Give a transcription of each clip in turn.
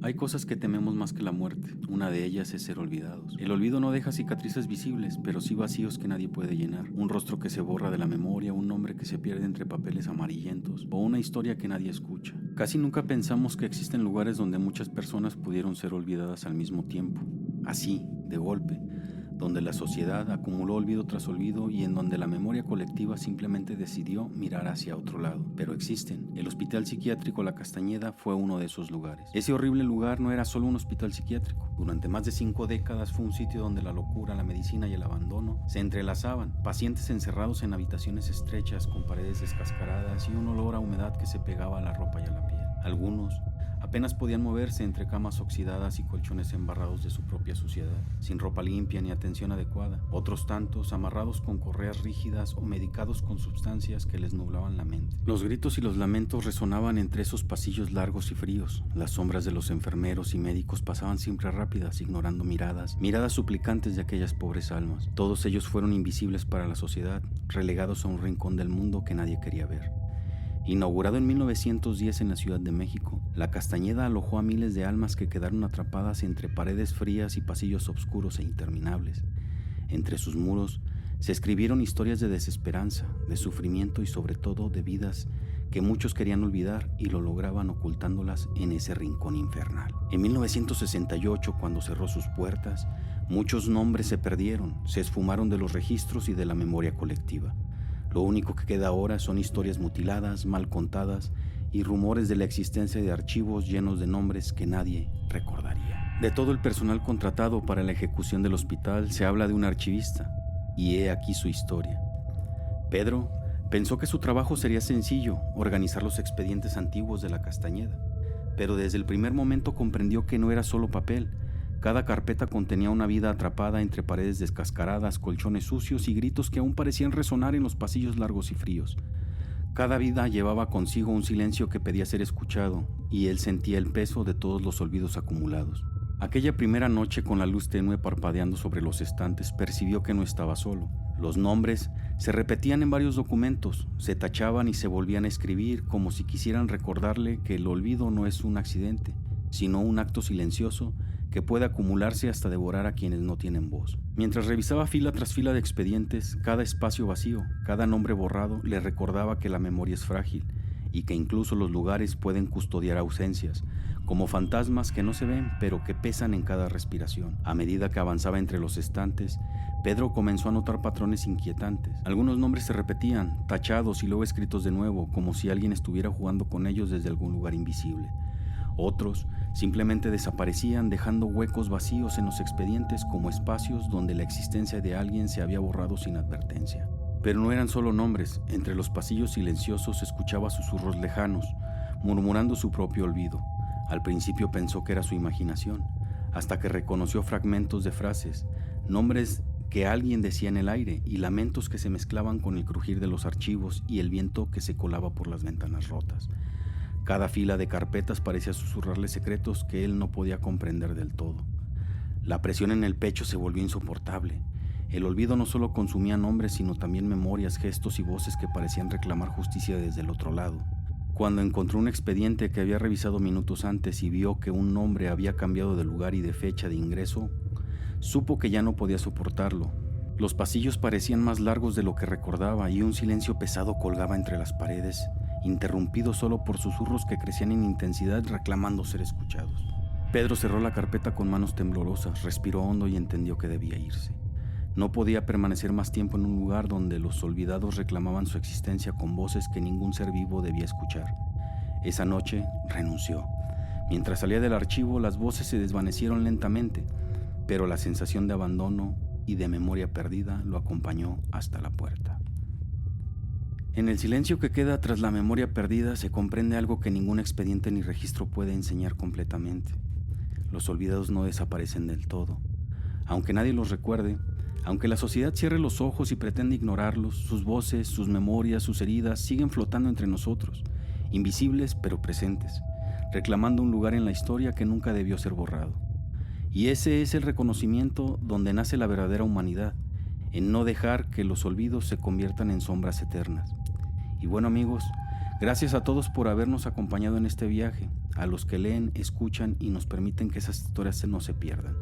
Hay cosas que tememos más que la muerte. Una de ellas es ser olvidados. El olvido no deja cicatrices visibles, pero sí vacíos que nadie puede llenar. Un rostro que se borra de la memoria, un nombre que se pierde entre papeles amarillentos, o una historia que nadie escucha. Casi nunca pensamos que existen lugares donde muchas personas pudieron ser olvidadas al mismo tiempo. Así, de golpe, donde la sociedad acumuló olvido tras olvido y en donde la memoria colectiva simplemente decidió mirar hacia otro lado. Pero existen. El Hospital Psiquiátrico La Castañeda fue uno de esos lugares. Ese horrible lugar no era solo un hospital psiquiátrico. Durante más de 5 décadas fue un sitio donde la locura, la medicina y el abandono se entrelazaban. Pacientes encerrados en habitaciones estrechas con paredes descascaradas y un olor a humedad que se pegaba a la ropa y a la piel. Algunos apenas podían moverse entre camas oxidadas y colchones embarrados de su propia suciedad, sin ropa limpia ni atención adecuada. Otros tantos amarrados con correas rígidas o medicados con sustancias que les nublaban la mente. Los gritos y los lamentos resonaban entre esos pasillos largos y fríos. Las sombras de los enfermeros y médicos pasaban siempre rápidas, ignorando miradas suplicantes de aquellas pobres almas. Todos ellos fueron invisibles para la sociedad, relegados a un rincón del mundo que nadie quería ver. Inaugurado en 1910 en la Ciudad de México, La Castañeda alojó a miles de almas que quedaron atrapadas entre paredes frías y pasillos oscuros e interminables. Entre sus muros se escribieron historias de desesperanza, de sufrimiento y sobre todo de vidas que muchos querían olvidar y lo lograban ocultándolas en ese rincón infernal. En 1968, cuando cerró sus puertas, muchos nombres se perdieron, se esfumaron de los registros y de la memoria colectiva. Lo único que queda ahora son historias mutiladas, mal contadas y rumores de la existencia de archivos llenos de nombres que nadie recordaría. De todo el personal contratado para la ejecución del hospital se habla de un archivista, y he aquí su historia. Pedro pensó que su trabajo sería sencillo, organizar los expedientes antiguos de La Castañeda, pero desde el primer momento comprendió que no era solo papel. Cada carpeta contenía una vida atrapada entre paredes descascaradas, colchones sucios y gritos que aún parecían resonar en los pasillos largos y fríos. Cada vida llevaba consigo un silencio que pedía ser escuchado, y él sentía el peso de todos los olvidos acumulados. Aquella primera noche, con la luz tenue parpadeando sobre los estantes, percibió que no estaba solo. Los nombres se repetían en varios documentos, se tachaban y se volvían a escribir como si quisieran recordarle que el olvido no es un accidente, sino un acto silencioso que puede acumularse hasta devorar a quienes no tienen voz. Mientras revisaba fila tras fila de expedientes, cada espacio vacío, cada nombre borrado, le recordaba que la memoria es frágil y que incluso los lugares pueden custodiar ausencias, como fantasmas que no se ven pero que pesan en cada respiración. A medida que avanzaba entre los estantes, Pedro comenzó a notar patrones inquietantes. Algunos nombres se repetían, tachados y luego escritos de nuevo, como si alguien estuviera jugando con ellos desde algún lugar invisible. Otros simplemente desaparecían, dejando huecos vacíos en los expedientes como espacios donde la existencia de alguien se había borrado sin advertencia. Pero no eran solo nombres. Entre los pasillos silenciosos escuchaba susurros lejanos, murmurando su propio olvido. Al principio pensó que era su imaginación, hasta que reconoció fragmentos de frases, nombres que alguien decía en el aire y lamentos que se mezclaban con el crujir de los archivos y el viento que se colaba por las ventanas rotas. Cada fila de carpetas parecía susurrarle secretos que él no podía comprender del todo. La presión en el pecho se volvió insoportable. El olvido no solo consumía nombres, sino también memorias, gestos y voces que parecían reclamar justicia desde el otro lado. Cuando encontró un expediente que había revisado minutos antes y vio que un nombre había cambiado de lugar y de fecha de ingreso, supo que ya no podía soportarlo. Los pasillos parecían más largos de lo que recordaba y un silencio pesado colgaba entre las paredes, interrumpido solo por susurros que crecían en intensidad reclamando ser escuchados. Pedro cerró la carpeta con manos temblorosas, respiró hondo y entendió que debía irse. No podía permanecer más tiempo en un lugar donde los olvidados reclamaban su existencia con voces que ningún ser vivo debía escuchar. Esa noche renunció. Mientras salía del archivo, las voces se desvanecieron lentamente, pero la sensación de abandono y de memoria perdida lo acompañó hasta la puerta. En el silencio que queda tras la memoria perdida se comprende algo que ningún expediente ni registro puede enseñar completamente. Los olvidados no desaparecen del todo. Aunque nadie los recuerde, aunque la sociedad cierre los ojos y pretenda ignorarlos, sus voces, sus memorias, sus heridas siguen flotando entre nosotros, invisibles pero presentes, reclamando un lugar en la historia que nunca debió ser borrado. Y ese es el reconocimiento donde nace la verdadera humanidad, en no dejar que los olvidos se conviertan en sombras eternas. Y bueno amigos, Gracias a todos por habernos acompañado en este viaje, a los que leen, escuchan y nos permiten que esas historias no se pierdan.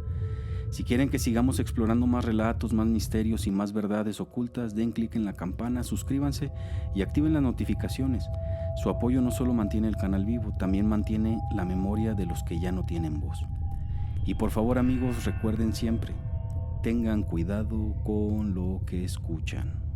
Si quieren que sigamos explorando más relatos, más misterios y más verdades ocultas, den clic en la campana, suscríbanse y activen las notificaciones. Su apoyo no solo mantiene el canal vivo, también mantiene la memoria de los que ya no tienen voz. Y por favor, amigos, recuerden siempre, tengan cuidado con lo que escuchan.